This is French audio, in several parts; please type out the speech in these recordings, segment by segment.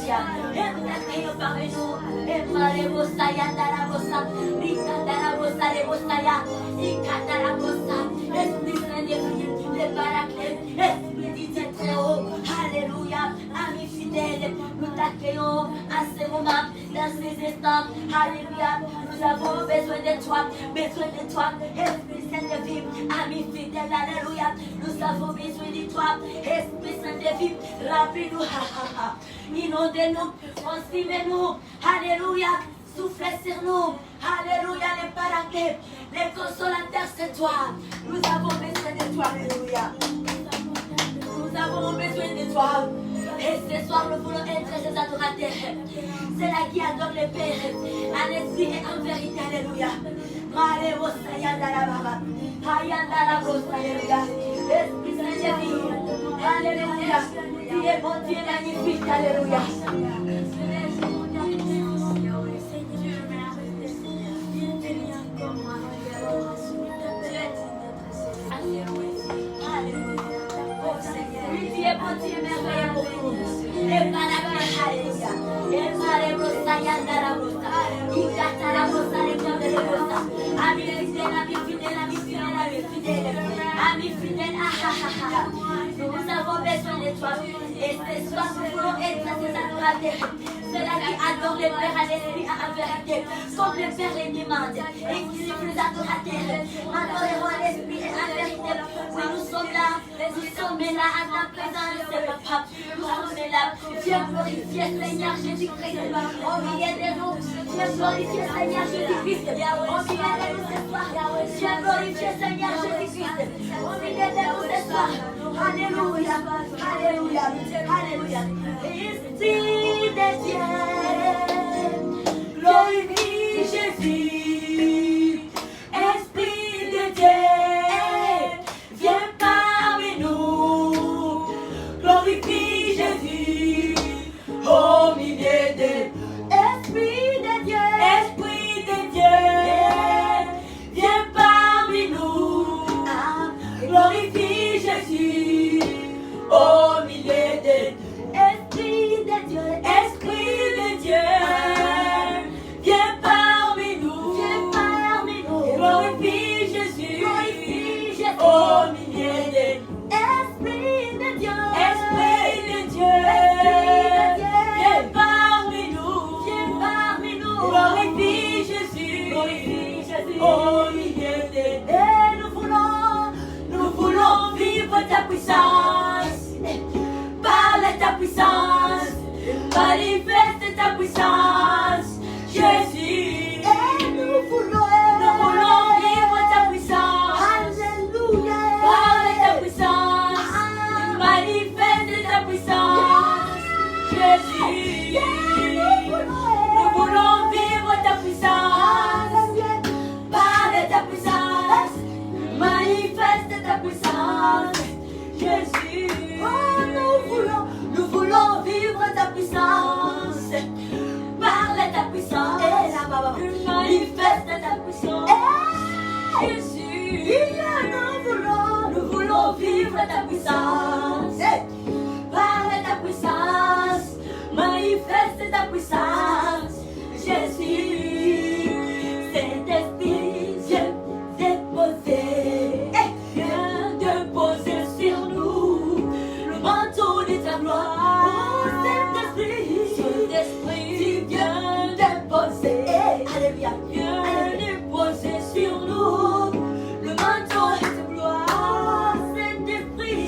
Alléluia. Et nous t'accueillons parmi nous. Et Marebosa, Yandarabosa, Rikandarabosa, Rebosaya, Ikandarabosa. Esprit Saint-Esprit, les paraclètes, Esprit du Dieu très haut. Alléluia. Amis fidèles, nous t'accueillons à ce moment, dans ces instants. Alléluia. Nous avons besoin de toi, Esprit Saint de vie. Amis fidèles, Alléluia. Nous avons besoin de toi, Esprit Saint de vie. Remplis-nous, inondez-nous, consumez-nous. Alléluia. Soufflez sur nous. Alléluia. Les paraclètes, les consolateurs, c'est toi. Nous avons besoin de toi. Alléluia. Nous avons besoin de toi. Et ce soir, nous voulons être ces adorateurs. C'est là qui adore le Père, en esprit et en vérité. Alléluia. Alléluia. Esprit Saint de vie. Alléluia. Tu es bon, tu es magnifique. Alléluia. Tu es bon, tu es merveilleux pour nous. Et par la paix, alléluia. Et par les brossa, yandarabosa. Ikatarabosa, les cœurs de l'ebosa. Amis fidèles, amis fidèles, amis fidèles, amis fidèles. Amis fidèles, nous avons besoin de toi. Et ce soir, nous voulons être ces adorateurs. Ceux-là qui adorent le Père à l'esprit et en vérité. Comme le Père les demande. Et qui sont les adorateurs. Adorerons à l'esprit et en vérité. Oui, nous sommes là. Nous sommes là à ta présence, papa. Nous sommes là. Viens glorifier Seigneur Jésus-Christ. Au milieu de nous. Viens glorifier Seigneur Jésus-Christ. Au milieu de nous ce soir. Viens glorifier Seigneur Jésus-Christ. Au milieu de nous ce soir. Alléluia. Alléluia. Alléluia. Esprit de Dieu. Glorifie Jésus. Esprit de Dieu. Viens parmi nous. Glorifie Jésus. Au milieu de Esprit de Dieu. Esprit de Dieu. Viens parmi nous. Glorifie Jésus. Au milieu de Esprit de Dieu. Esprit de Dieu. Viens parmi nous. Viens parmi nous. Glorifie Jésus. Glorifie Jésus. Au milieu de Esprit de Dieu. Esprit de Dieu. Viens parmi nous. Viens parmi nous. Glorifie Jésus. Glorifie Jésus. Au milieu de et nous voulons vivre ta puissance. Parle ta puissance. Manifeste ta puissance. Jésus. Et nous voulons vivre ta puissance. Alléluia. Parle ta puissance. Manifeste ta puissance. Jésus. Nous voulons vivre ta puissance. Parle ta puissance. Manifeste ta puissance. Jésus. Oh, nous voulons vivre ta puissance. Parle ta puissance. Manifeste ta puissance. Jésus. Nous voulons vivre ta puissance. Parle ta puissance. Manifeste ta puissance. Jésus. Saint-Esprit, viens déposer. Viens déposer sur nous le manteau de ta gloire. Oh, Saint-Esprit, tu viens déposer. Alléluia. Viens déposer sur nous le manteau de ta gloire. Saint-Esprit,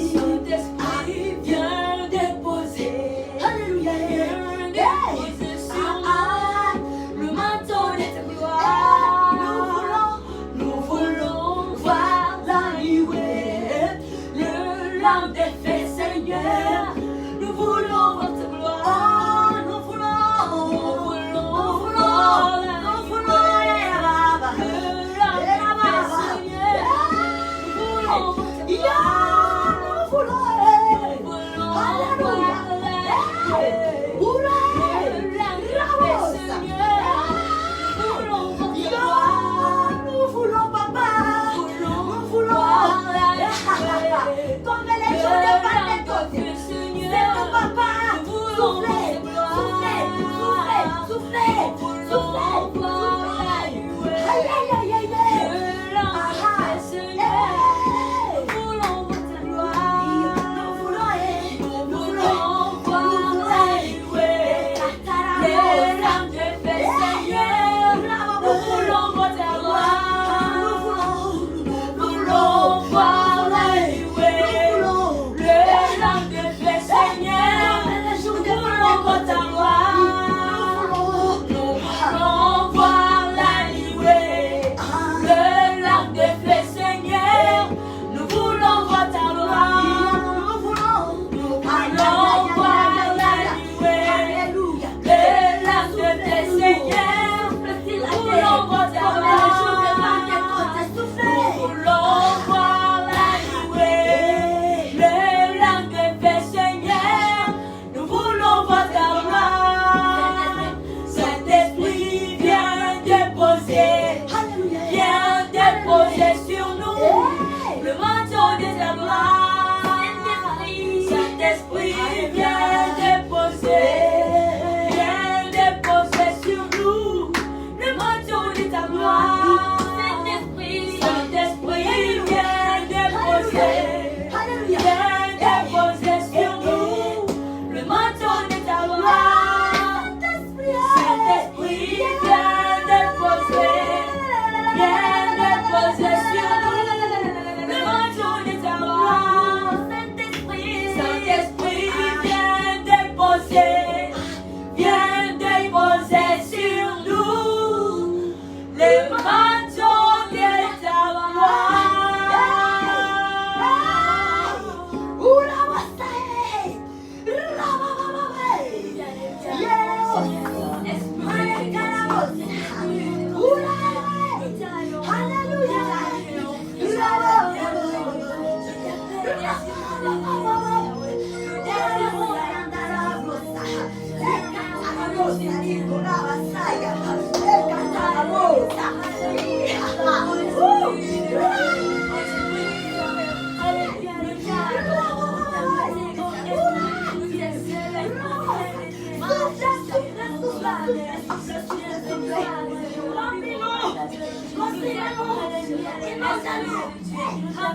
nos amis.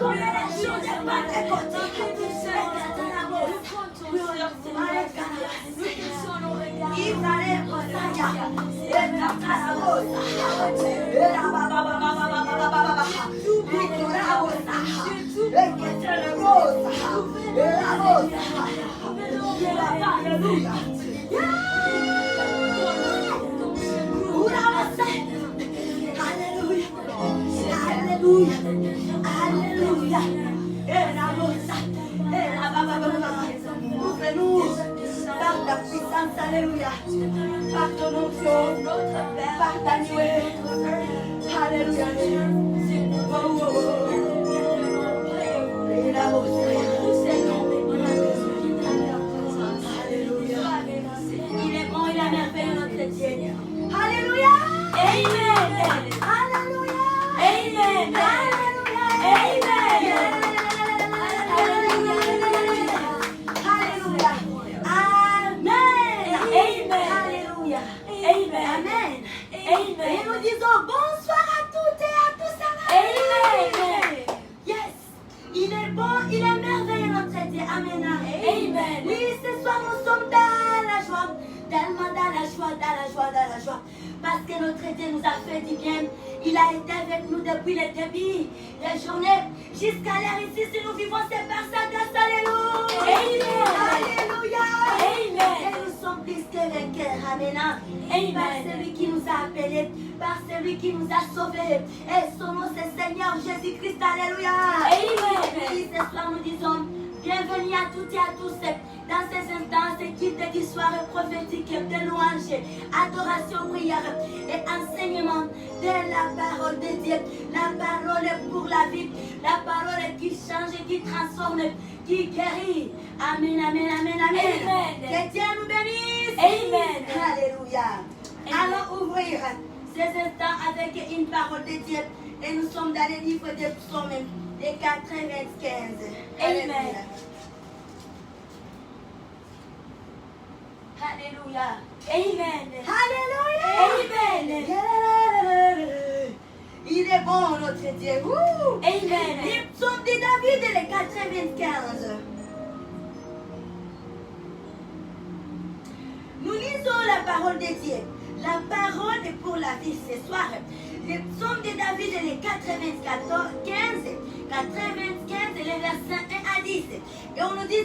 Comme les choses de pas de côté. Alléluia. Ouvre-nous par ta puissance, alléluia. Par ton onction, par ta nuée. Alléluia. Oh, oh, oh. Alléluia. Il est bon, il est merveilleux, notre Dieu. Alléluia. Amen. Alléluia. Amen. Alléluia. Amen. Et nous disons bonsoir à toutes et à tous. Amen. Yes. Il est bon, il est merveilleux notre Dieu. Amen. Amen. Oui, ce soir nous sommes dans la joie. Tellement dans la joie, dans la joie, dans la joie. Parce que notre Dieu nous a fait du bien. Il a été avec nous depuis le début des journées jusqu'à l'heure ici. Si nous vivons, c'est par sa grâce. Alléluia. Amen. Alléluia. Amen. Et nous sommes plus que vainqueurs. Amen. Amen. Par celui qui nous a appelés, par celui qui nous a sauvés. Et son nom c'est Seigneur Jésus-Christ. Alléluia. Amen. Et ce soir nous disons bienvenue à toutes et à tous dans ces instants, ces guides du soir prophétique de louange, adoration, prière et enseignement de la parole de Dieu. La parole pour la vie, la parole qui change, qui transforme, qui guérit. Amen, amen, amen, amen. Que Dieu nous bénisse. Amen. Alléluia. Allons ouvrir ces instants avec une parole de Dieu. Et nous sommes dans le livre des psaumes, les 95. Amen. Alléluia. Amen. Alléluia. Amen. Il est bon notre Dieu. Amen. Les psaumes de David, les 95. Nous lisons la parole de Dieu. La parole est pour la vie ce soir. Les psaumes de David, les 95, les versets 1 à 10. Et on nous dit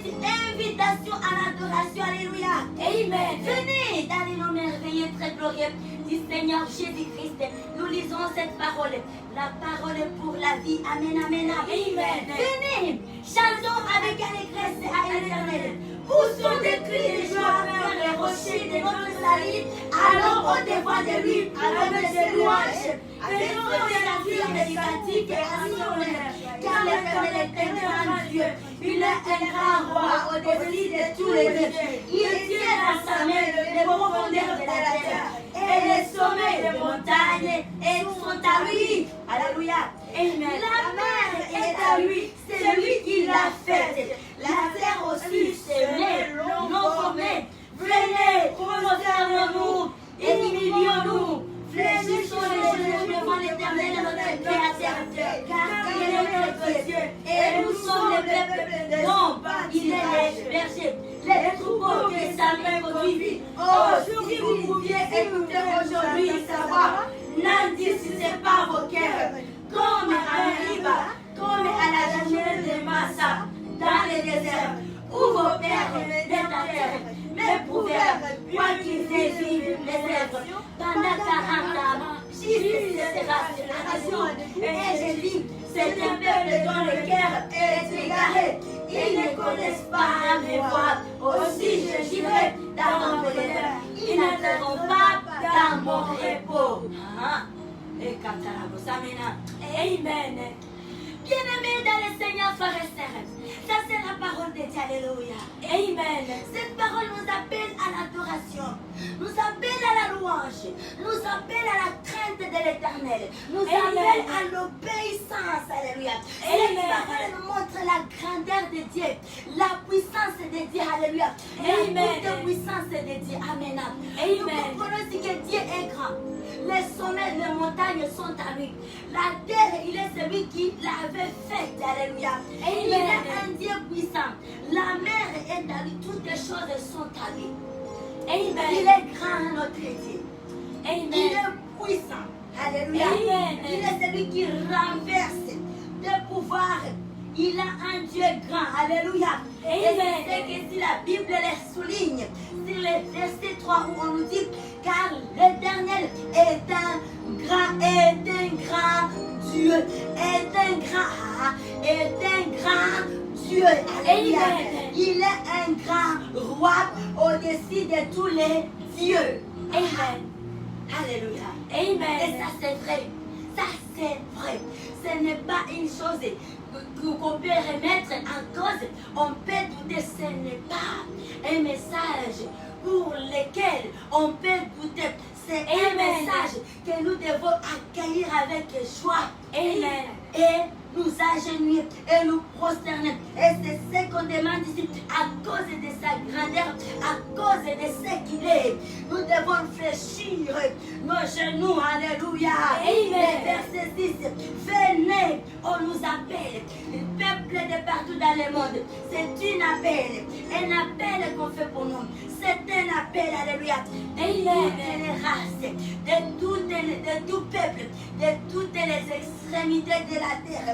invitation à l'adoration. Alléluia. Amen. Venez dans les noms merveilleux, très glorieux du Seigneur Jésus-Christ. Nous lisons cette parole. La parole pour la vie. Amen, amen, amen. Venez, chantons avec allégresse à l'Éternel. Poussons des cris de joie vers les rochers de notre salut. Allons au-devant de lui avec des louanges. Faisons des actions médicatiques et à son honneur. Car l'Éternel est un grand Dieu. Il est un grand roi au-dessus de tous les dieux. Il tient dans sa main les profondeurs de la terre. Et les sommets des montagnes et sont à lui. Alléluia. Amen. La mer est à lui. C'est lui qui l'a faite. La terre aussi s'aimait, non formée. Venez, prosternons-nous et humilions-nous. Fléchissons les genoux devant l'Éternel, notre Créateur, car il est notre Dieu. Et nous sommes le peuple dont il est le berger. Les troupeaux que sa main conduit. Oh, si vous pouviez écouter aujourd'hui sa voix, n'endurcissez pas vos cœurs, comme à Meriba, comme à la journée de Massa, dans les déserts, où vos pères l'étendèrent, mais prouvèrent, quoi qu'ils désirent les êtres, pendant 40 ans, Jésus sera sur la nation. Et je dis, c'est un peuple dont le cœur est égaré. Ils ne connaissent pas mes voix. Aussi je girai dans mon bonheur. Ils n'entreront pas dans mon repos. Amen. Bien-aimés dans le Seigneur, frères et sœurs, ça c'est la parole de Dieu. Alléluia. Amen. Cette parole nous appelle à l'adoration, nous appelle à la louange, nous appelle à la crainte de l'Éternel, nous appelle à l'obéissance. Alléluia. Cette parole nous montre la grandeur de Dieu, la puissance de dédié. Alléluia. Amen. Toute puissance est dédiée. Amen. Amen. Nous comprenons aussi que Dieu est grand. Les sommets, les montagnes sont à lui. La terre, il est celui qui l'avait faite. Alléluia. Amen. Il est un Dieu puissant. La mer est à lui. Toutes les choses sont à lui. Amen. Il est grand, notre Dieu. Amen. Il est puissant. Alléluia. Amen. Il est celui qui renverse des pouvoirs. Il a un Dieu grand. Alléluia. Amen. Et c'est que si la Bible les souligne, sur le verset 3 où on nous dit, car l'Éternel est un grand Dieu, est un grand Dieu. Alléluia. Amen. Il est un grand roi au-dessus de tous les dieux. Amen. Alléluia. Amen. Et ça c'est vrai. Ça c'est vrai. Ce n'est pas une chose qu'on peut remettre en cause. On peut douter. Ce n'est pas un message pour lequel on peut douter. C'est un Amen. message que nous devons accueillir avec joie. Amen. Et nous agenouiller et nous prosterner. Et c'est ce qu'on demande ici. À cause de sa grandeur, à cause de ce qu'il est, nous devons fléchir nos genoux. Alléluia. Amen. Verset 6. Venez, on nous appelle. Le peuple de partout dans le monde. C'est un appel qu'on fait pour nous. C'est un appel, alléluia. De toutes les races, de tout peuple, de toutes les extrémités de la terre.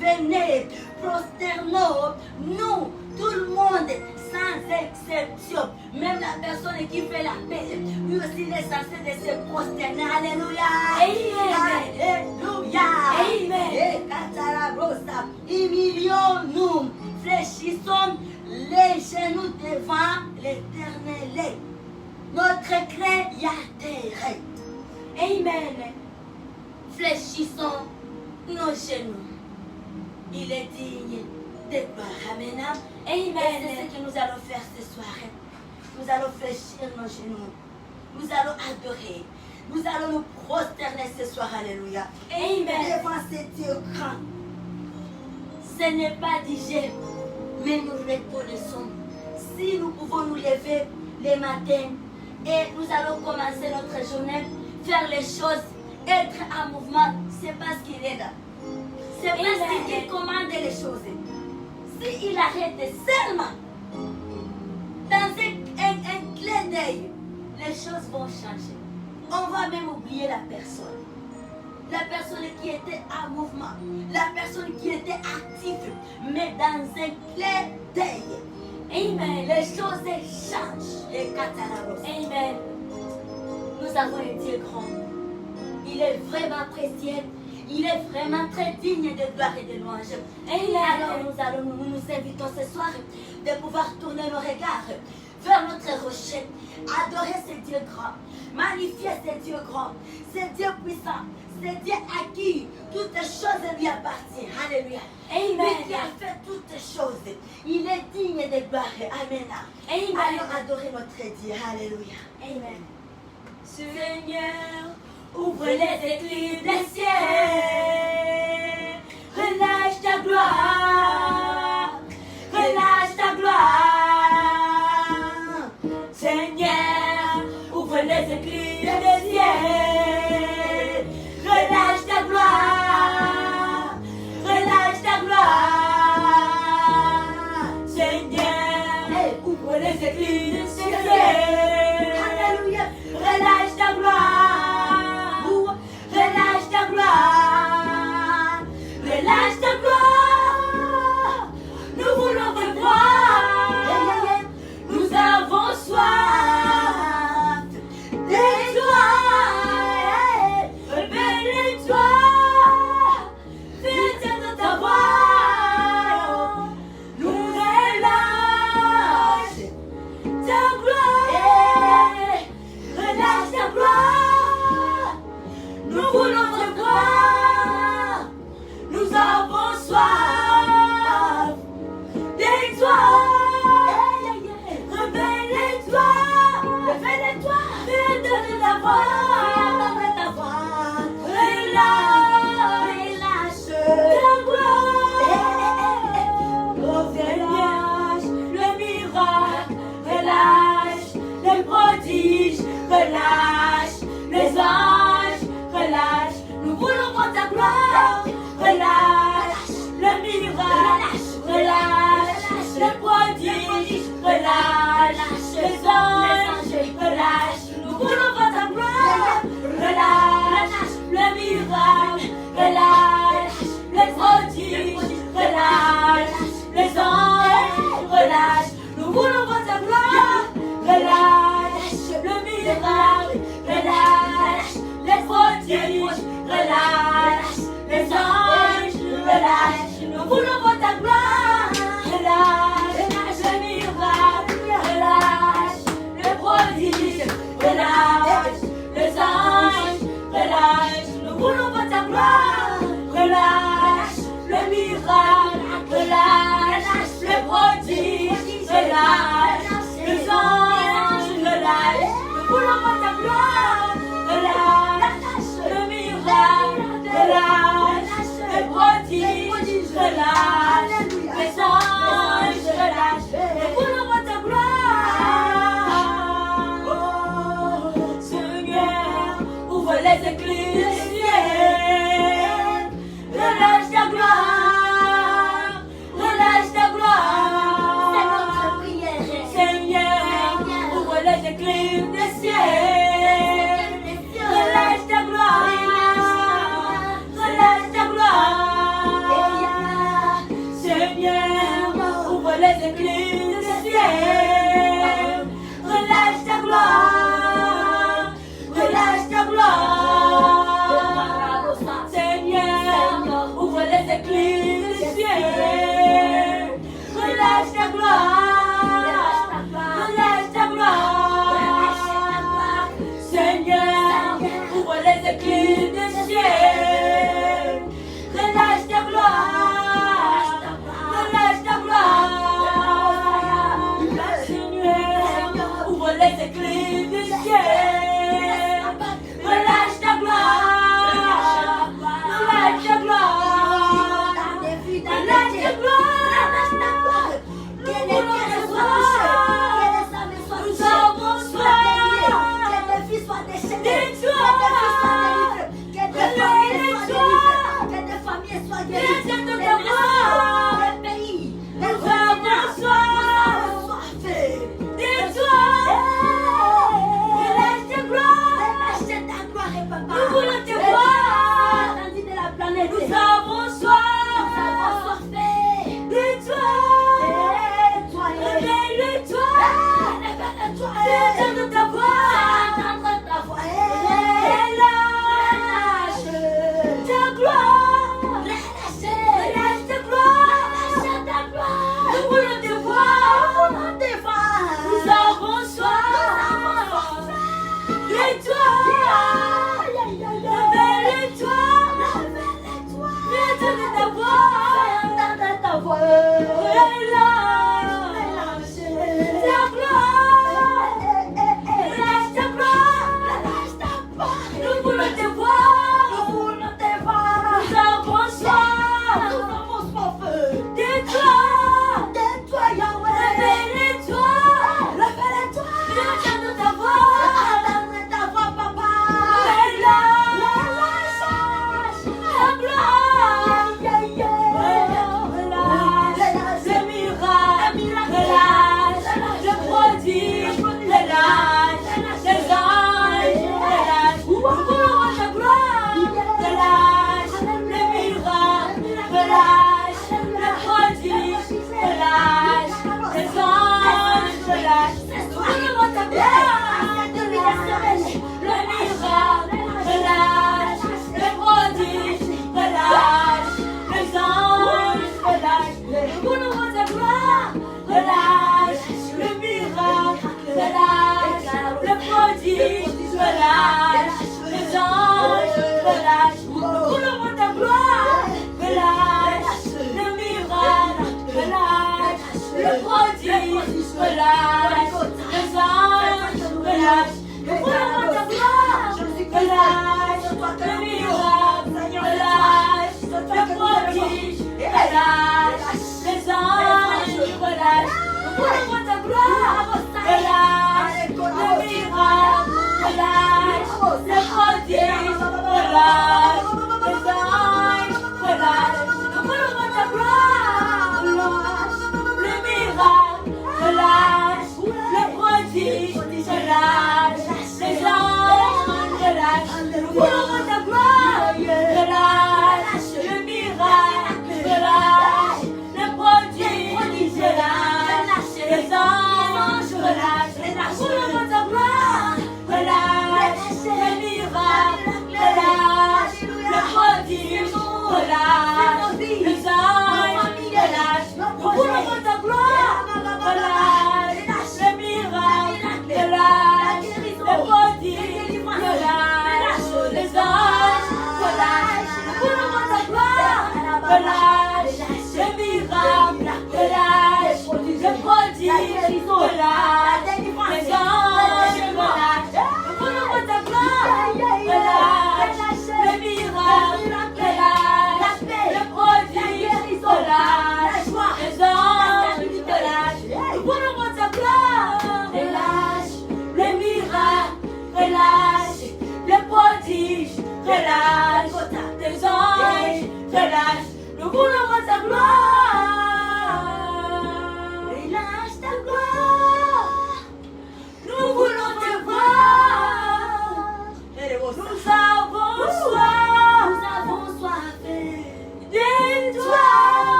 Venez, prosternons, nous, tout le monde, sans exception. Même la personne qui fait l'appel, lui aussi il est censé de se prosterner. Alléluia. Amen. Alléluia. Amen. Et Katarabosa, humilions-nous, fléchissons les genoux devant l'Éternel. Notre Créateur. Amen. Fléchissons nos genoux. Il est digne de gloire. Amen. Et c'est ce que nous allons faire ce soir. Nous allons fléchir nos genoux. Nous allons adorer. Nous allons nous prosterner ce soir. Alléluia. Amen. Devant ce Dieu grand. Ce n'est pas digé, mais nous reconnaissons. Si nous pouvons nous lever le matin et nous allons commencer notre journée, faire les choses, être en mouvement, c'est parce qu'il est là. C'est parce qu'il commande les choses. S'il arrête seulement, dans un clin d'œil, les choses vont changer. On va même oublier la personne. La personne qui était en mouvement, la personne qui était active, mais dans un clin d'œil. Amen. Les choses changent. Les catalabos. Amen. Nous avons un Dieu grand. Il est vraiment précieux. Il est vraiment très digne de gloire et de louange. Alors nous invitons ce soir de pouvoir tourner nos regards vers notre rocher, adorer ce Dieu grand, magnifier ce Dieu grand, ce Dieu puissant, ce Dieu à qui toutes choses lui appartiennent. Alléluia. Amen. Lui qui a fait toutes choses. Il est digne de gloire. Amen. Amen. Alors adorez notre Dieu. Alléluia. Amen. Seigneur, ouvre les écluses des cieux, relâche ta gloire, relâche ta gloire. Seigneur, ouvre les écluses des cieux, relâche ta gloire, relâche ta gloire. Seigneur, ouvre les écluses des cieux. Alléluia. Relâche ta gloire. Relâche ta gloire.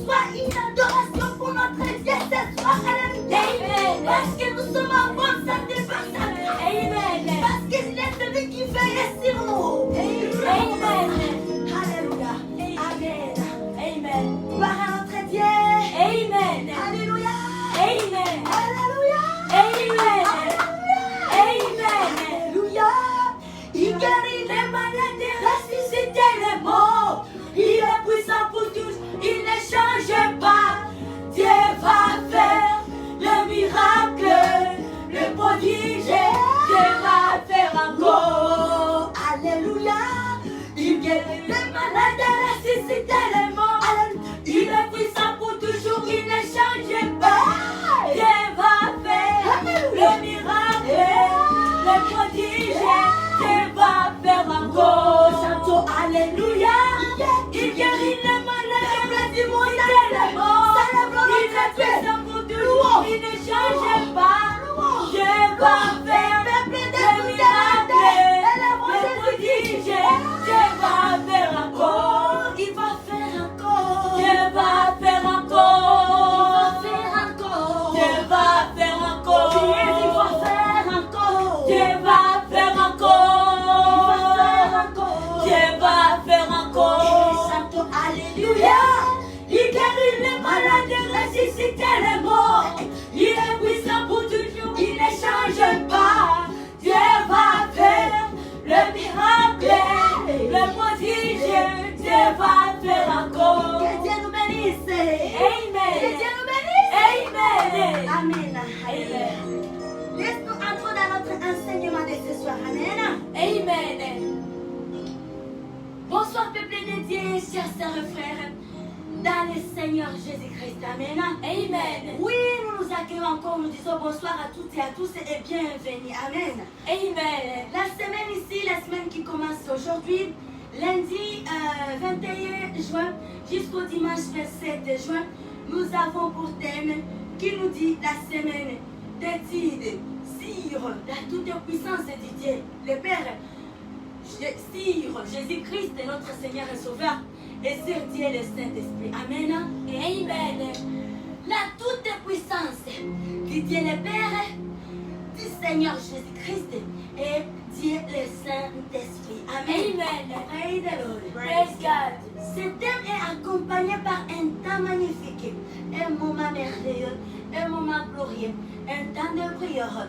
Sois une adoration pour notre Dieu ce soir. Alléluia. Dieu, chers sœurs et frères, dans le Seigneur Jésus-Christ. Amen. Amen. Oui, nous nous accueillons encore, nous disons bonsoir à toutes et à tous et bienvenue. Amen. Amen. La semaine ici, la semaine qui commence aujourd'hui, lundi 21 juin jusqu'au dimanche 27 juin, nous avons pour thème qui nous dit la semaine d'étude sur la toute-puissance de Dieu, le Père, sur Jésus-Christ, notre Seigneur et Sauveur, et sur Dieu le Saint-Esprit. Amen. Amen. La toute-puissance du Dieu le Père, du Seigneur Jésus-Christ et Dieu le Saint-Esprit. Amen. Amen. Praise the Lord. Praise God. Ce thème est accompagné par un temps magnifique, un moment merveilleux, un moment glorieux, un temps de prière,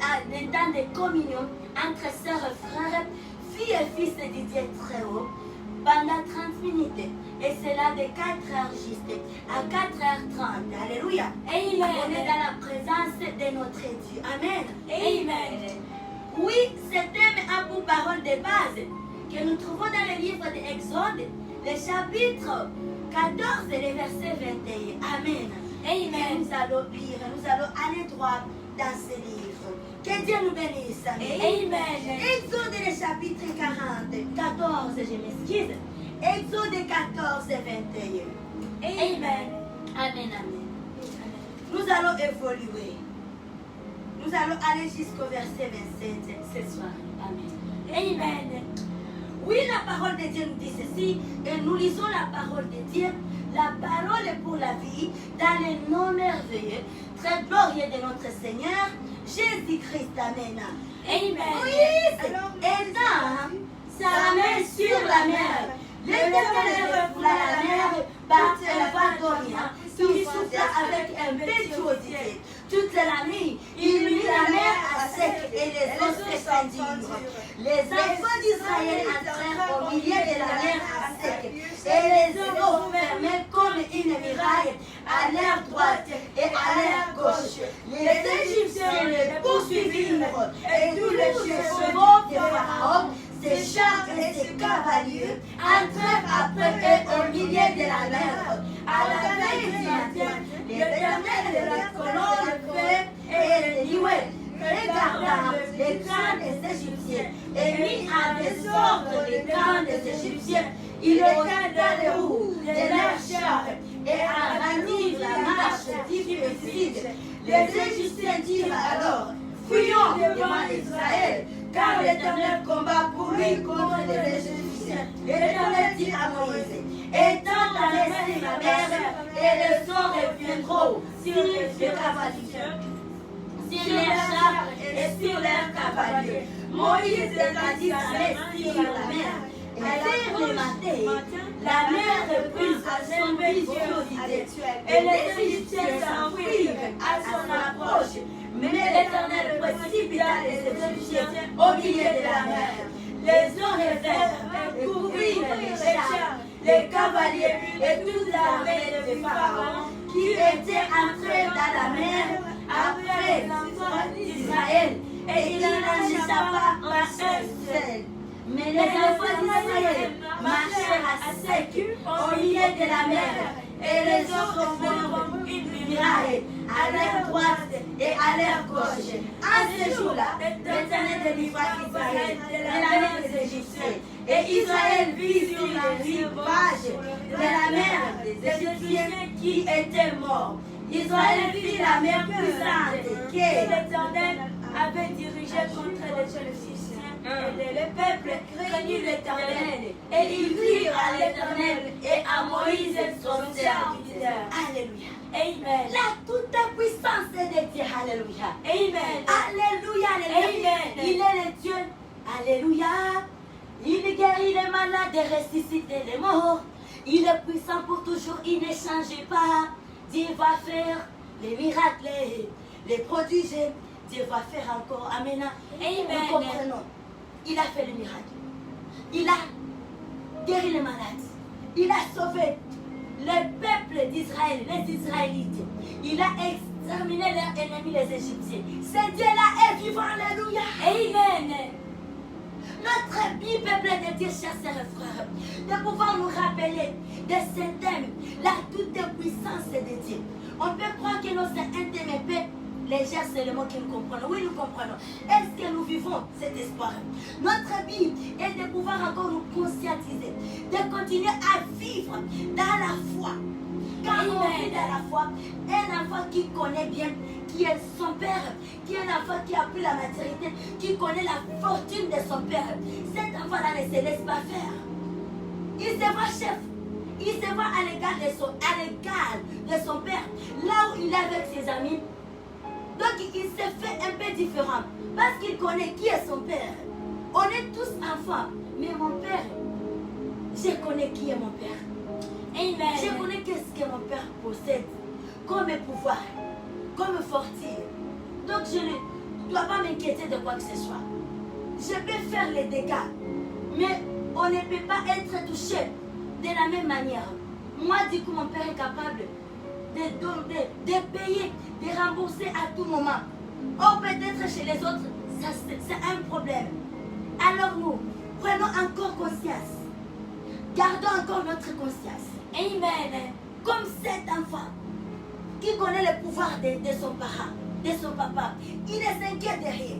un temps de communion entre sœurs et frères, filles et fils du Dieu très haut, pendant 30 minutes. Et c'est là de 4h juste à 4h30. Alléluia. Amen. On est dans la présence de notre Dieu. Amen. Amen. Oui, ce thème a pour parole de base que nous trouvons dans le livre de Exode, le chapitre 14 et le verset 21. Amen. Amen. Nous allons lire, nous allons aller droit dans ce livre. Que Dieu nous bénisse. Amen. Exode le chapitre 14, je m'excuse. Exode 14 et 21. Amen. Amen, amen. Nous allons évoluer. Nous allons aller jusqu'au verset 27 ce soir. Amen. Amen. Oui, la parole de Dieu nous dit ceci, et nous lisons la parole de Dieu, la parole pour la vie, dans le nom merveilleux, très glorieux de notre Seigneur, Jésus-Christ. Amen. Amen. Moïse étend sa main sur la mer. L'Éternel refoula la mer par un vent d'Orient qui souffla avec impétuosité. Toute la nuit, il mit la mer à sec et les eaux s'étendirent. Les enfants d'Israël entrèrent au milieu de la mer à sec et les eaux fermées comme une muraille à l'air droite et à l'air gauche. Les Égyptiens les poursuivirent et tous les chevaux de Pharaon, ses chars et ses cavaliers entrèrent après eux au milieu de la mer. À la veille du matin, l'Éternel de la colonne de feu et de nuée regarda les camps des Égyptiens et mit en désordre les camps des Égyptiens. Il écarta les roues de leurs chars et en rendirent la marche difficile. Les Égyptiens dirent alors: fuyons devant Israël, car l'Éternel combat pour lui contre les Égyptiens. L'Éternel dit à Moïse: étends ta main sur la mer, et les eaux reviendront sur les cavaliers, sur les chars et sur leurs cavaliers. Moïse étendit sa main sur la mer, et vers le matin, la mer reprit son viciosité, et les Égyptiens s'enfuirent à son approche. Mais l'Éternel précipita les Égyptiens au milieu de la mer. Les eaux revinrent et couvrirent les chars, les cavaliers et toute l'armée de Pharaon qui était entrée dans la mer après les enfants d'Israël. Et il n'en échappa pas un seul. Mais les enfants d'Israël marchèrent à sec au milieu de la mer, et les eaux formeront une muraille à l'air droite et à l'air gauche. En ce jour-là, l'Éternel délivra Israël de la main des Égyptiens. Et Israël vit sur les rivages de la mer des Égyptiens qui étaient morts. Israël vit la mer puissante que l'Éternel avait dirigée contre les Égyptiens. Et le peuple craignit l'Éternel, et ils crurent à l'Éternel et à Moïse son serviteur. Alléluia. Amen. La toute-puissance de Dieu. Alléluia. Amen. Alléluia. Alléluia. Amen. Il est le Dieu. Alléluia. Il guérit les malades et ressuscite les morts. Il est puissant pour toujours. Il ne change pas. Dieu va faire les miracles, les prodiges. Dieu va faire encore. Amen. Amen. Nous comprenons. Il a fait le miracle. Il a guéri les malades. Il a sauvé le peuple d'Israël, les Israélites. Il a exterminé leurs ennemis, les Égyptiens. Ce Dieu-là est vivant. Alléluia. Amen. Notre Bible est pleine de Dieu, chers sœurs et frères, de pouvoir nous rappeler de ces thèmes, la toute-puissance de Dieu. On peut croire que nos intimés, légers, c'est le mot que nous comprenons. Oui, nous comprenons. Est-ce que nous vivons cet espoir? Notre vie est de pouvoir encore nous conscientiser, de continuer à vivre dans la foi. Car on vit dans la foi, un enfant qui connaît bien qui est son père, qui est un enfant qui a pris la maturité, qui connaît la fortune de son père. Cet enfant-là ne se laisse pas faire. Il se voit chef. Il se voit à l'égard de son père, là où il est avec ses amis. Donc il se fait un peu différent parce qu'il connaît qui est son père. On est tous enfants, mais mon père, je connais qui est mon père. Amen. Je connais qu'est-ce que mon père possède comme pouvoir, comme fortune. Donc je ne dois pas m'inquiéter de quoi que ce soit. Je peux faire les dégâts, mais on ne peut pas être touché de la même manière. Moi, du coup, mon père est capable de payer, de rembourser à tout moment. Or, peut-être chez les autres, c'est un problème. Alors nous, prenons encore conscience. Gardons encore notre conscience. Amen. Comme cet enfant qui connaît le pouvoir de son parent, de son papa. Il ne s'inquiète de rien.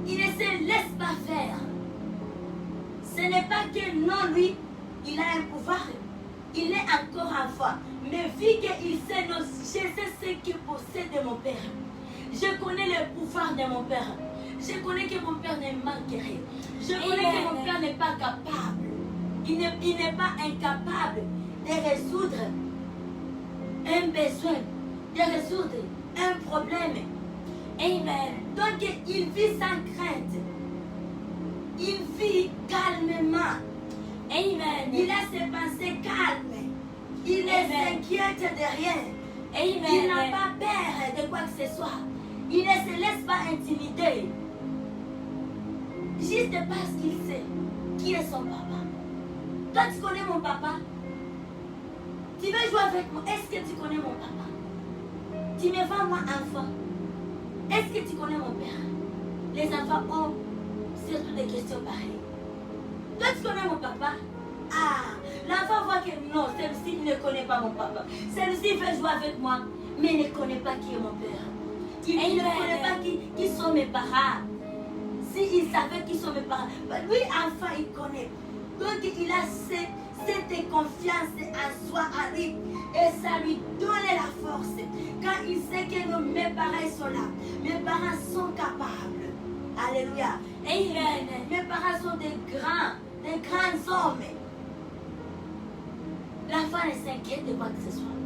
Il ne se laisse pas faire. Ce n'est pas que non, lui, il a un pouvoir. Il est encore enfant. Mais vu qu'il sait, non, je sais ce qu'il possède de mon père. Je connais le pouvoir de mon père. Je connais que mon père ne manque rien. Je connais que mon père n'est pas capable. Il n'est pas incapable de résoudre un besoin, de résoudre un problème. Amen. Donc il vit sans crainte. Il vit calmement. Amen. Il a ses pensées calmes. Il ne s'inquiète de rien. Amen. Il n'a pas peur de quoi que ce soit. Il ne se laisse pas intimider. Juste parce qu'il sait qui est son papa. Toi, tu connais mon papa? Tu veux jouer avec moi? Est-ce que tu connais mon papa? Tu me vois moi enfant? Est-ce que tu connais mon père? Les enfants ont surtout des questions pareilles. Toi, tu connais mon papa? Ah, l'enfant voit que non, celui-ci ne connaît pas mon papa. Celui-ci veut jouer avec moi, mais il ne connaît pas qui est mon père. Il ne connaît pas qui sont mes parents. S'il savait qui sont mes parents, lui, enfant, il connaît. Donc, il a cette confiance en soi, en lui. Et ça lui donne la force. Quand il sait que mes parents sont là, mes parents sont capables. Alléluia. Amen. Mes parents sont des grands hommes. L'enfant ne s'inquiète de quoi que ce soit.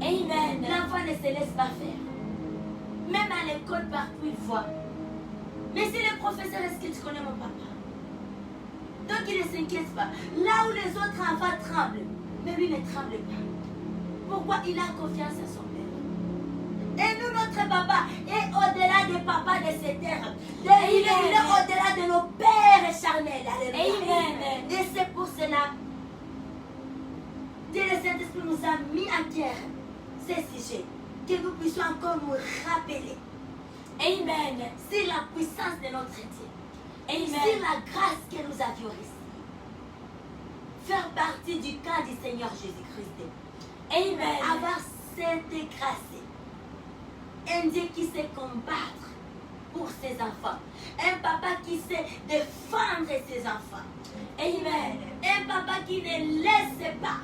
Amen. L'enfant ne se laisse pas faire. Même à l'école, partout, il voit. Mais si le professeur, est-ce que tu connais mon papa? Donc il ne s'inquiète pas. Là où les autres enfants tremblent, mais lui ne tremble pas. Pourquoi? Il a confiance en son père. Et nous, notre papa est au-delà des papas de cette terre. Il est au-delà de nos pères charnels. Alléluia. Amen. Et c'est pour cela que le Saint-Esprit nous a mis en terre ces sujets. Que nous puissions encore nous rappeler. Amen. C'est la puissance de notre Dieu. Amen. C'est la grâce que nous avions reçue. Faire partie du camp du Seigneur Jésus-Christ. Amen. Avoir cette grâce. Un Dieu qui sait combattre pour ses enfants. Un papa qui sait défendre ses enfants. Amen. Un papa qui ne laisse pas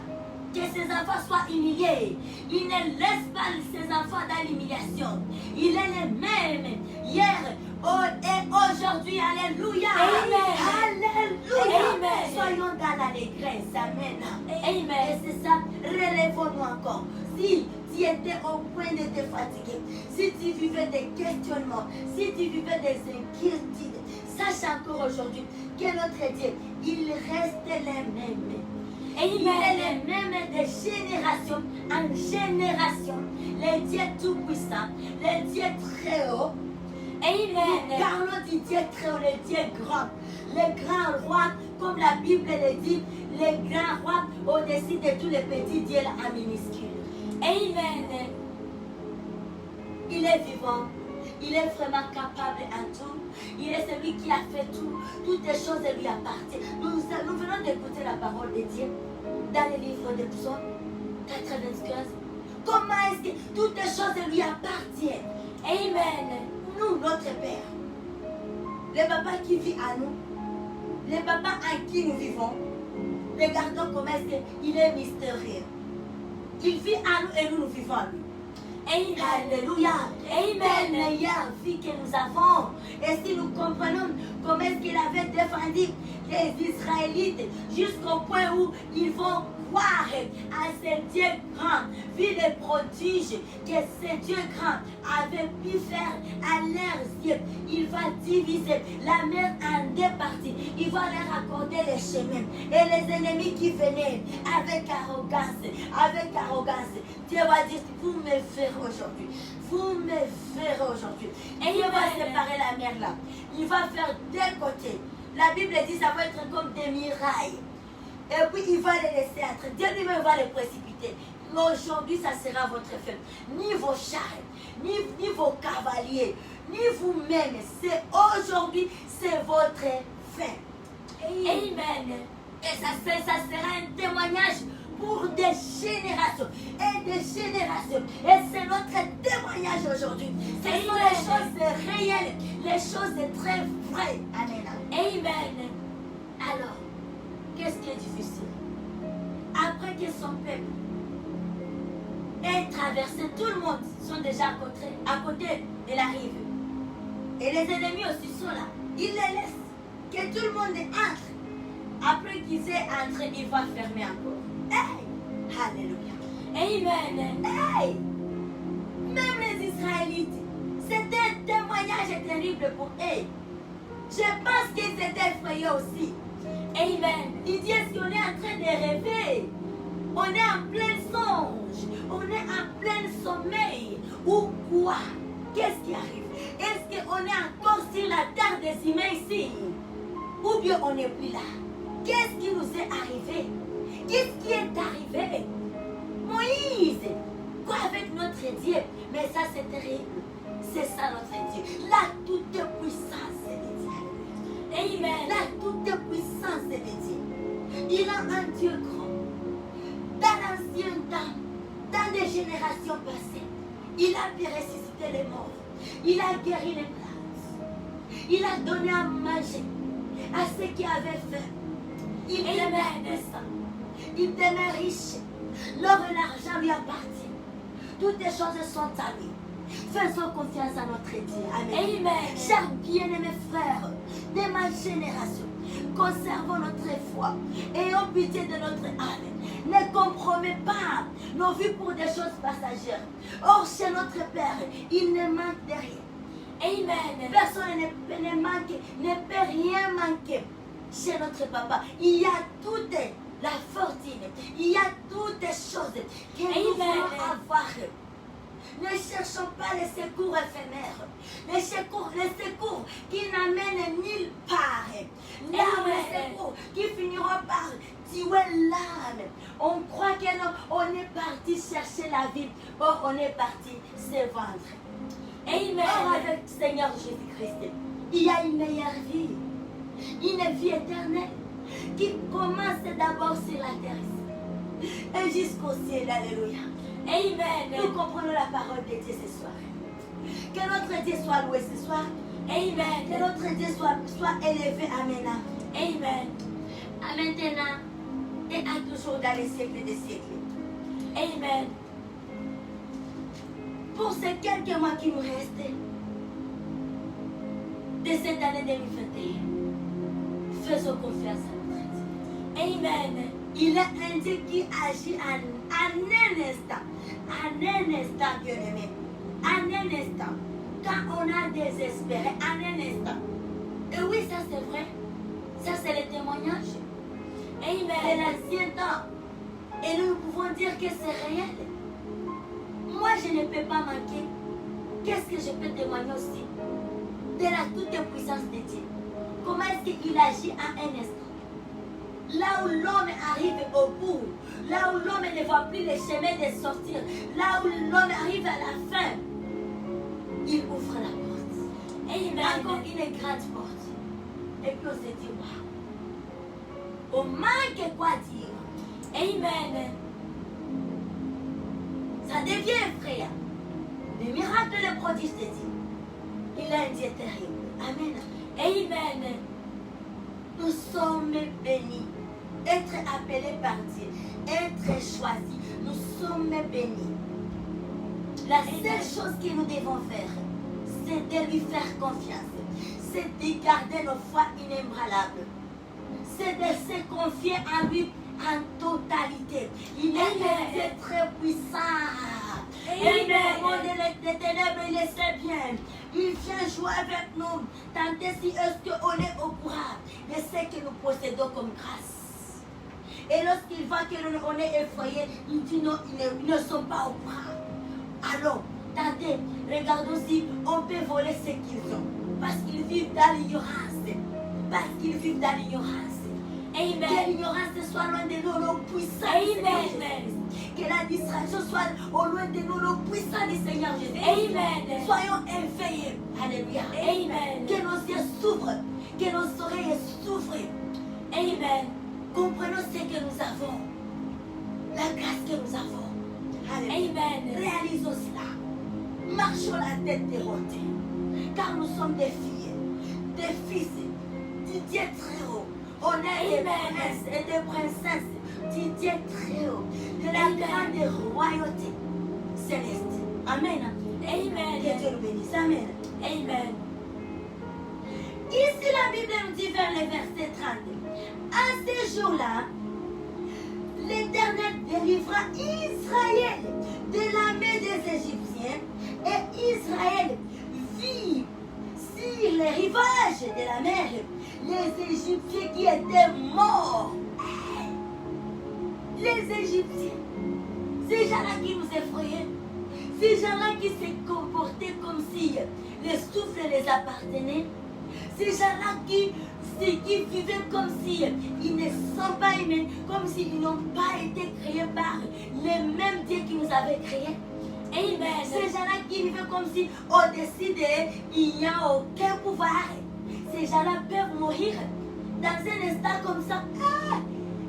que ses enfants soient humiliés. Il ne laisse pas ses enfants dans l'humiliation. Il est le même hier et aujourd'hui. Alléluia. Amen. Alléluia. Amen. Soyons dans l'allégresse. Amen. Amen. Et c'est ça. Relèvons-nous encore. Si tu étais au point de te fatiguer, si tu vivais des questionnements, si tu vivais des inquiétudes, sache encore aujourd'hui que notre Dieu, il reste le même. Amen. Il est le même de génération en génération. Le Dieu tout-puissant, le Dieu très haut. Amen. Parlons du Dieu très haut, le Dieu grand. Le grand roi, comme la Bible le dit, le grand roi au-dessus de tous les petits dieux en minuscule. Amen. Il est vivant. Il est vraiment capable en tout. Il est celui qui a fait tout. Toutes les choses lui appartiennent. Nous venons d'écouter la parole de Dieu dans le livre des Psaumes 95. Comment est-ce que toutes les choses lui appartiennent? Amen. Nous, notre Père, le papa qui vit à nous, le papa en qui nous vivons, regardons comment est-ce qu'il est mystérieux. Il vit à nous et nous vivons à lui. Amen. Alléluia. Amen. Quelle meilleure vie que nous avons. Et si nous comprenons comment est-ce qu'il avait défendu les Israélites jusqu'au point où ils vont croire à ce Dieu grand, vu les prodiges que ce Dieu grand avait pu faire à leurs yeux. Il va diviser la mer en deux parties. Il va leur accorder les chemins. Et les ennemis qui venaient avec arrogance, Dieu va dire, vous me verrez aujourd'hui. Vous me verrez aujourd'hui. Et il va séparer la mer là. Il va faire deux côtés. La Bible dit ça va être comme des murailles. Et puis il va les laisser entrer. Dieu lui-même va les précipiter. Mais aujourd'hui, ça sera votre fin. Ni vos chars, ni vos cavaliers, ni vous-même. C'est aujourd'hui, c'est votre fin. Amen. Et ça sera un témoignage pour des générations et des générations. Et c'est notre témoignage aujourd'hui. Ce sont les choses réelles, les choses très vraies. Amen. Amen. Alors, qu'est-ce qui est difficile? Après que son peuple ait traversé, tout le monde sont déjà à côté de la rive. Et les ennemis aussi sont là. Il les laisse. Que tout le monde entre. Après qu'ils aient entré, il va fermer encore. Hey! Alléluia. Amen. Hey! Même les Israélites, c'était un témoignage terrible pour eux. Je pense qu'ils étaient effrayés aussi. Amen. Il dit, est-ce qu'on est en train de rêver? On est en plein songe. On est en plein sommeil. Ou quoi? Qu'est-ce qui arrive? Est-ce qu'on est encore sur la terre des humains ici? Ou bien on n'est plus là? Qu'est-ce qui nous est arrivé? Qu'est-ce qui est arrivé? Moïse, quoi avec notre Dieu? Mais ça c'est terrible. C'est ça notre Dieu. La toute puissance de Dieu. Amen. La toute puissance de Dieu. Il a un Dieu grand. Dans l'ancien temps, dans des générations passées, il a pu ressusciter les morts. Il a guéri les places. Il a donné à manger à ceux qui avaient faim. Il demeure ça. Il demeure riche. L'or et l'argent lui appartiennent. Toutes les choses sont à lui. Faisons confiance à notre Dieu. Amen. Amen. Chers bien-aimés frères de ma génération, conservons notre foi. Ayons pitié de notre âme. Ne compromettez pas nos vies pour des choses passagères. Or, chez notre Père, il ne manque de rien. Amen. Personne ne manque, ne peut rien manquer. Chez notre papa, il y a toute la fortune, il y a toutes les choses que nous voulons avoir. Ne cherchons pas les secours éphémères, les secours qui n'amènent nulle part. Là, les secours qui finiront par tuer l'âme. On croit qu'on est parti chercher la vie, or on est parti se vendre. Amen. Or avec le Seigneur Jésus-Christ, il y a une meilleure vie. Une vie éternelle qui commence d'abord sur la terre et jusqu'au ciel. Alléluia. Amen. Nous comprenons la parole de Dieu ce soir. Que notre Dieu soit loué ce soir. Amen. Que notre Dieu soit élevé. Amen. Amen. À maintenant et à toujours dans les siècles des siècles. Amen. Pour ces quelques mois qui nous restent de cette année 2021, faisons confiance à notre Dieu. Amen. Il est un Dieu qui agit en un instant. En un instant, bien-aimé. En un instant. Quand on a désespéré, en un instant. Et oui, ça c'est vrai. Ça c'est le témoignage. De Amen. l'ancien temps. Et nous pouvons dire que c'est réel. Moi, je ne peux pas manquer. Qu'est-ce que je peux témoigner aussi? De la toute-puissance de Dieu. Comment est-ce qu'il agit en un instant? Là où l'homme arrive au bout, là où l'homme ne voit plus le chemin de sortir, là où l'homme arrive à la fin, il ouvre la porte. Encore une grande porte. Et puis on se dit, waouh. On manque quoi dire. Amen. Ça devient effrayant. Le miracle, le prodige de Dieu. Il a un Dieu terrible. Amen. Amen. Nous sommes bénis. Être appelés par Dieu. Être choisis. Nous sommes bénis. La seule chose que nous devons faire, c'est de lui faire confiance. C'est de garder nos foi inébranlables. C'est de se confier en lui en totalité. Il est un Dieu très puissant. Et le monde des ténèbres, il le sait bien. Il vient jouer avec nous. Tant si est-ce qu'on est au courant de ce que nous possédons comme grâce. Et lorsqu'il voit que l'on est effrayé, il dit non, ils ne sont pas au courant. Alors, tentez, regardons si on peut voler ce qu'ils ont. Parce qu'ils vivent dans l'ignorance. Parce qu'ils vivent dans l'ignorance. Amen. Que l'ignorance soit loin de nous, le puissant. Amen. Que la distraction soit au loin de nous, le puissant du Seigneur Jésus. Amen. Soyons éveillés. Alléluia. Amen. Que nos yeux s'ouvrent. Que nos oreilles s'ouvrent. Amen. Comprenons ce que nous avons. La grâce que nous avons. Alléluia. Amen. Réalisons cela. Marchons la tête déroutée. Car nous sommes des filles, des fils du Dieu très haut. On est des princes et des princesses du Dieu très haut. De la grande royauté céleste. Amen. Amen. Que Dieu nous bénisse. Amen. Amen. Ici la Bible nous dit vers le verset 30. À ces jours-là, l'Éternel délivra Israël de la main des Égyptiens et Israël vit sur les rivages de la mer les Égyptiens qui étaient morts. Les Égyptiens, ces gens-là qui nous effrayaient, ces gens-là qui se comportaient comme si le souffle les appartenait, ces gens-là qui vivaient comme si ils ne sont pas humains, comme s'ils n'ont pas été créés par les mêmes dieux qui nous avaient créés. Amen. Ces gens-là qui vivaient comme si au-dessus d'eux, il n'y a aucun pouvoir. Ces gens-là peuvent mourir dans un instant comme ça.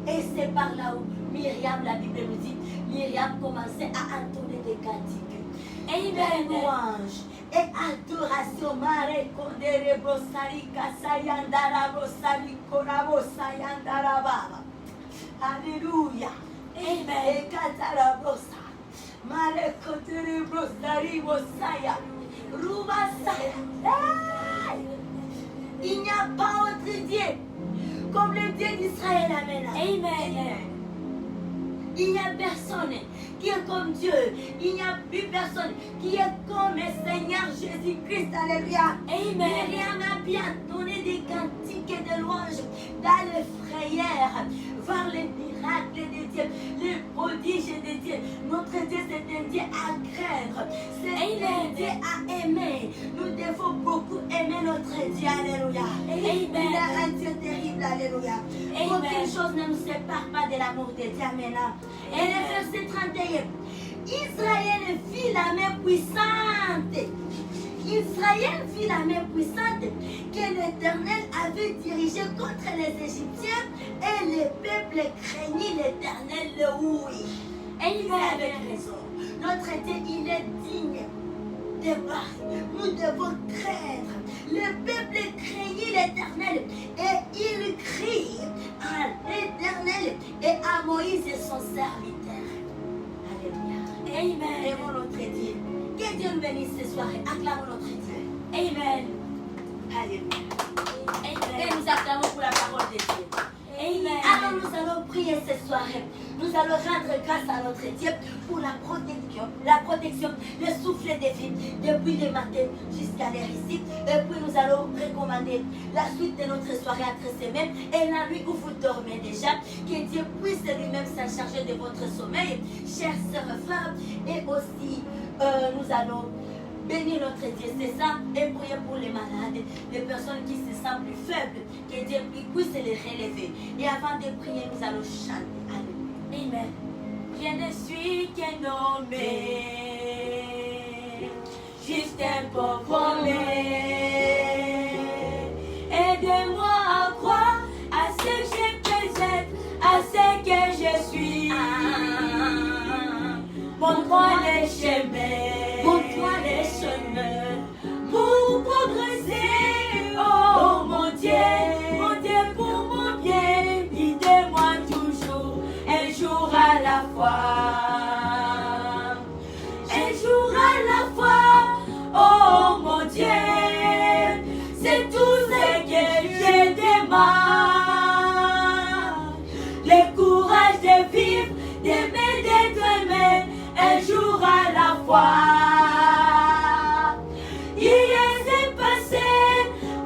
Et c'est par là où Myriam, la Bible nous dit, Myriam commençait à entonner des cantiques. Amen. Louange et adoration. Mare kondere brosari kasayandara brosari korabo sayandara baba. Alléluia. Amen. Et katara brosa. Mare kondere brosari brosaya. Rubasaya. Il n'y a pas autre Dieu comme le Dieu d'Israël. Amen. Amen. Il n'y a personne qui est comme Dieu. Il n'y a plus personne qui est comme le Seigneur Jésus-Christ. Alléluia. Amen. Myriam a bien donné des cantiques et des louanges dans les frayères, voir les miracles de Dieu, les prodiges de Dieu. Notre Dieu, c'est un Dieu à craindre. C'est un Dieu à aimer. Nous devons beaucoup aimer notre Dieu. Alléluia. Il est un Dieu terrible. Alléluia. Aucune chose ne nous sépare pas de l'amour de Dieu. Amen. Et le verset 31. Israël vit la main puissante. Israël vit la main puissante que l'Éternel avait dirigée contre les Égyptiens et le peuple craignit l'Éternel. Oui. Et il est avec raison. Notre Dieu, il est digne de voir. Nous devons craindre. Le peuple craignit l'Éternel et il crie à l'Éternel et à Moïse son serviteur. Alléluia. Amen. Aimons notre Dieu. Que Dieu nous bénisse ce soir. Acclamons notre Dieu. Amen. Alléluia. Amen. Et nous acclamons pour la parole de Dieu. Amen. Alors nous allons prier ce soir. Nous allons rendre grâce à notre Dieu pour la protection, le souffle de vie depuis le matin jusqu'à l'heure ici. Et puis nous allons recommander la suite de notre soirée entre semaines et la nuit où vous dormez déjà. Que Dieu puisse lui-même s'en charger de votre sommeil, chers sœurs et frères. Et aussi nous allons bénir notre Dieu, c'est ça, et prier pour les malades, les personnes qui se sentent plus faibles, que Dieu puisse les relever. Et avant de prier, nous allons chanter. Alléluia. Amen. Je ne suis qu'un nommé, juste un pauvre homme. suis. Montre-moi les chemins. Montre-moi les chemins. Pour progresser, oh mon Dieu, pour mon bien, guidez-moi toujours, un jour à la fois, un jour à la fois, oh mon Dieu, c'est tout ce que je demande, le courage de vivre, d'aimer, d'être aimé, un jour à la fois.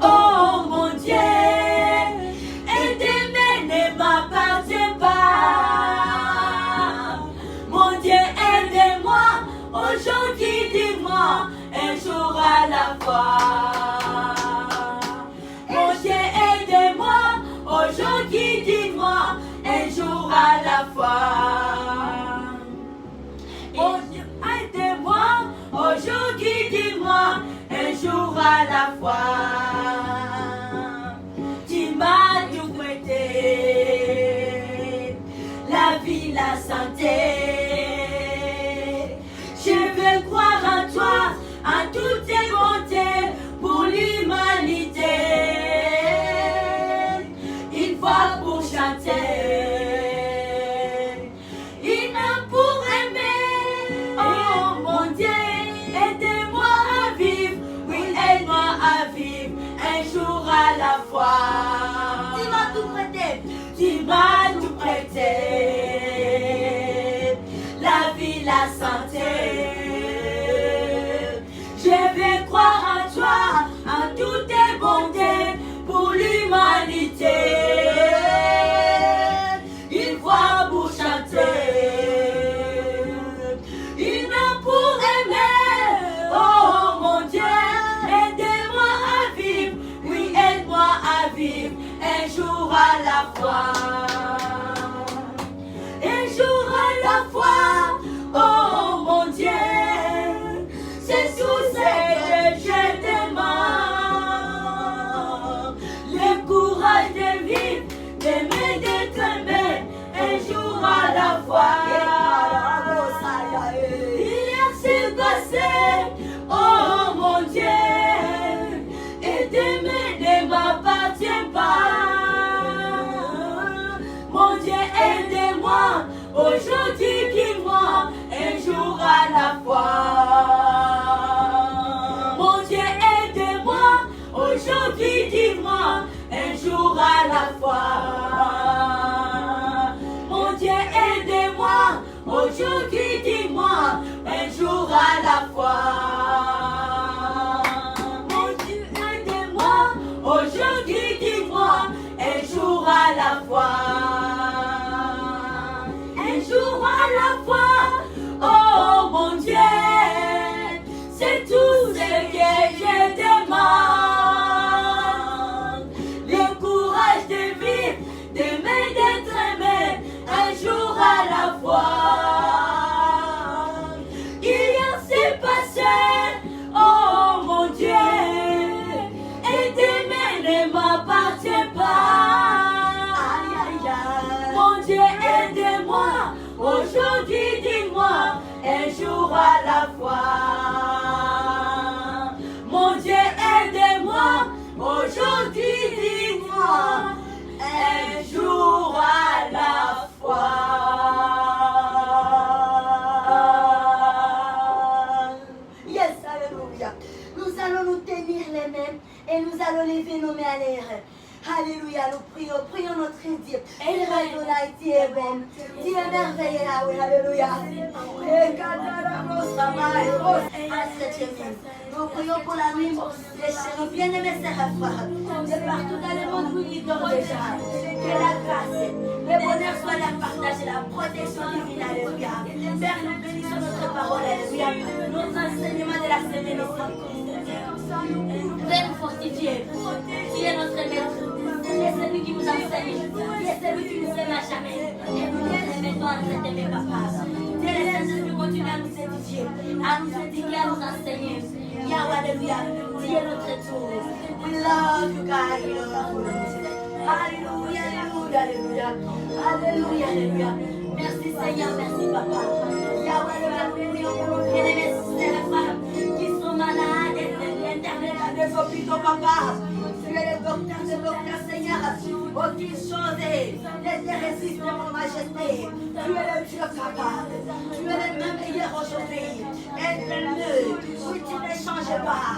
Oh mon Dieu, et demain ne m'appartient pas. Mon Dieu, aide-moi, aujourd'hui dis-moi, un jour à la fois. Mon Dieu, aide-moi, aujourd'hui dis-moi, un jour à la fois. Mon Dieu, aide-moi, aujourd'hui dis-moi, un jour à la fois. Tu m'as tout prêté, la vie, la santé. Je veux croire en toi, en toutes tes bontés pour l'humanité. Une voix pour chanter, une âme pour aimer. Oh mon Dieu, aide-moi à vivre, oui, aide-moi à vivre, un jour à la fois. Tu m'as tout prêté, tu m'as tout prêté, la vie, la santé. Je vais croire en toi, en toutes tes bontés pour l'humanité. Une voix pour chanter, une âme pour aimer. Oh mon Dieu, aide-moi à vivre, oui, aide-moi à vivre, un jour à la fois. Un jour à la fois, oh mon Dieu, c'est tout ce que je demande. Le courage de vivre, d'aimer, d'être aimé, un jour à la fois. Hier c'est passé, oh mon Dieu, et demain ne m'appartient pas. Mon Dieu, aide-moi, aujourd'hui dis-moi, un jour à la fois. Mon Dieu, aide-moi, aujourd'hui dis-moi, un jour à la fois. Mon Dieu, aide-moi, aujourd'hui dis-moi, un jour à la fois. Mon Dieu, aide-moi, aujourd'hui dis-moi, un jour à la fois. Un jour à la fois, oh mon Dieu, c'est tout ce que je demande. Le courage de vivre, d'aimer, d'être aimé, un jour à la fois. Hier c'est passé, oh mon Dieu, et demain ne m'appartient pas. Mon Dieu, aide-moi, aujourd'hui dis-moi, un jour à la fois. Mon Dieu, aide-moi, aujourd'hui dis-moi, un jour à la fois. Yes, alléluia. Nous allons nous tenir les mains et nous allons lever nos mains à l'air. Alléluia, nous prions notre Dieu. Adonai, tu es bon. Tu es merveilleux, Yahweh, alléluia. Nous prions pour la nuit de chez nos bien-aimés frères et frères. De partout dans le monde où ils dorment déjà. Que la grâce, le bonheur soit la partage et la protection divine, alléluia. Père, nous bénissons notre parole, alléluia. Notre enseignement de la semaine ici. Père, fortifié. Tu es notre maître. Tu es celui qui nous enseigne. Tu es celui qui nous aime à jamais. Et nous nous aimons à nous aimer, papa. Tu es le Saint-Esprit, continue à nous édifier, à nous éduquer, à nous enseigner. Yahweh, alléluia. Tu es notre tour. We love you, God. We love you. Alléluia, alléluia, alléluia. Alléluia, alléluia. Merci Seigneur, merci Papa. Yahweh, nous prions pour nos bien-aimés frères qui sont malades et intervenants des hôpitaux, Papa. Tu es le docteur des docteurs, Seigneur. Aucune chose n'est résiste, mon majesté. Tu es le Dieu capable. Tu es le même hier aujourd'hui. Éternel, oui, tu ne changes pas.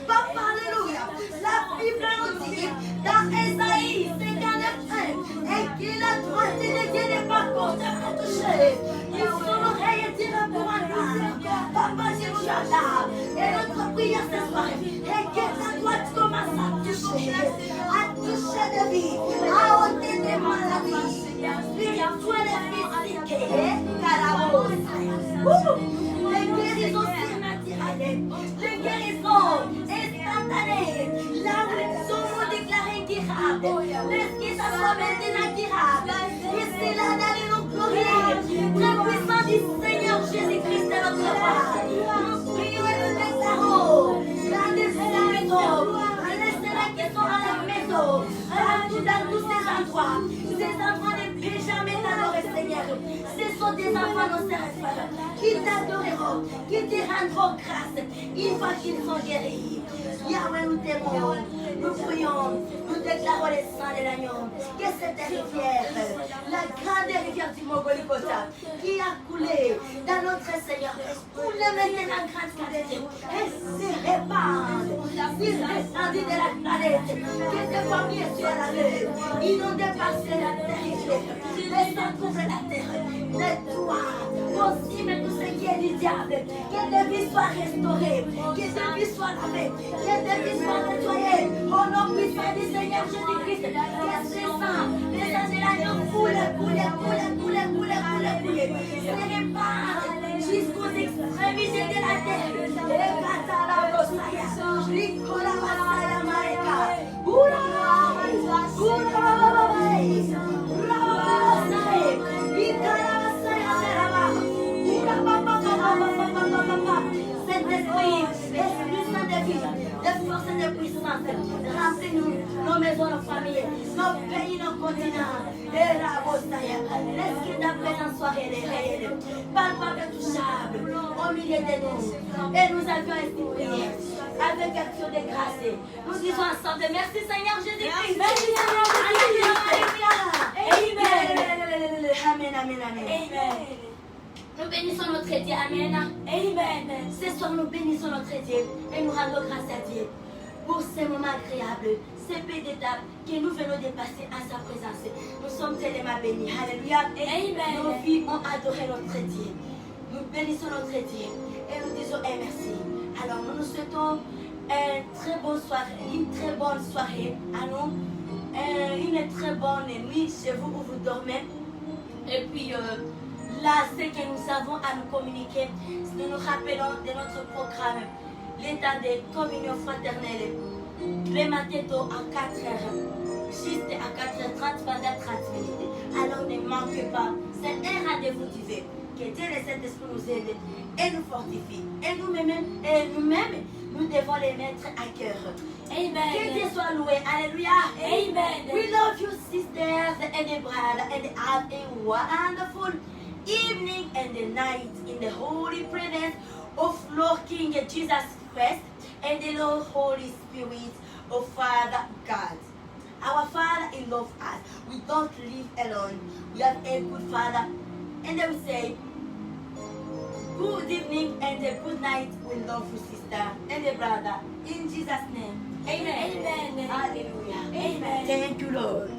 Papa, alléluia. La Bible nous dit dans Ésaïe 59:1 et qu'il a droit de déléguer les parcours de toucher. Il son oreille est tirée pour entendre. Papa, je vous adore. Et notre prière ce soir est que ta droite commence à toucher de vie, à ôter des maladies spirituelles et physiques. Les guérisons surnaturelles, les guérisons instantanées, la guérison déclarée guérable, l'esprit s'assoit maintenant guérable. Ici, là, dans nos glorieux, très puissant du Seigneur Jésus-Christ de notre roi. Nous prions et nous déclarons la destination, qui sont à la maison, dans tous ces endroits de Benjamin adoré Seigneur. Ce sont des enfants nos frères qui t'adoreront, qui te rendront grâce une fois qu'ils sont guéris. Yahweh, nous t'aimons, nous prions, nous déclarons les sangs de l'agneau, que cette rivière, la grande rivière du Mogolikosa, qui a coulé dans notre Seigneur, coule maintenant en grande quantité et se répande, descendue de la planète, que tes familles soient la rue, inondées par la terre, les sangs couvrent la terre, nettoie, consume tout ce qui est du diable, que tes vies soient restaurées, que tes vies soient lavées, que tes vies soient nettoyées, au nom puissant du Seigneur Jésus-Christ, que ces sangs, les sangs de l'agneau coulent, se répandent jusqu'aux extrémités de la terre. Et Katalabosaya, Rikolabasaya Maeka, Saint-Esprit, Esprit Saint de vie, de force et de puissance, remplis-nous, nos maisons, nos familles, nos pays, nos continents. Et la Bosaya, laisse que ta présence soit réelle, palpable et touchable au milieu de nous. Et nous avions ainsi prié avec action de grâce. Nous disons ensemble, merci Seigneur Jésus-Christ. Merci Seigneur Jésus-Christ. Amen, amen, amen. Amen. Nous bénissons notre Dieu. Amen. Amen. Ce soir, nous bénissons notre Dieu et nous rendons grâce à Dieu pour ces moments agréables, ces pays d'étapes que nous venons de passer à sa présence. Nous sommes tellement bénis. Alléluia. Amen. Nos vies ont adoré notre Dieu. Nous bénissons notre Dieu et nous disons merci. Alors, nous nous souhaitons une très bonne soirée à nous, une très bonne nuit chez vous où vous dormez. Et puis, là, ce que nous avons à nous communiquer, nous nous rappelons de notre programme, l'état de communion fraternelle, les matins tôt à 4h, juste à 4h30 pendant 30 minutes. Alors ne manquez pas, c'est un rendez-vous divin. Que Dieu et le Saint-Esprit nous aide et nous fortifie. Et nous-mêmes, nous devons les mettre à cœur. Amen. Que Dieu soit loué. Alléluia. Amen. We love you, sisters and brothers, and have a wonderful evening and the night in the holy presence of Lord King Jesus Christ and the Lord Holy Spirit of Father God. Our Father, He loves us. We don't live alone. We have a good Father. And then we say, good evening and a good night. We love you, sister and a brother. In Jesus' name. Amen. Amen. Hallelujah. Amen. Thank you, Lord.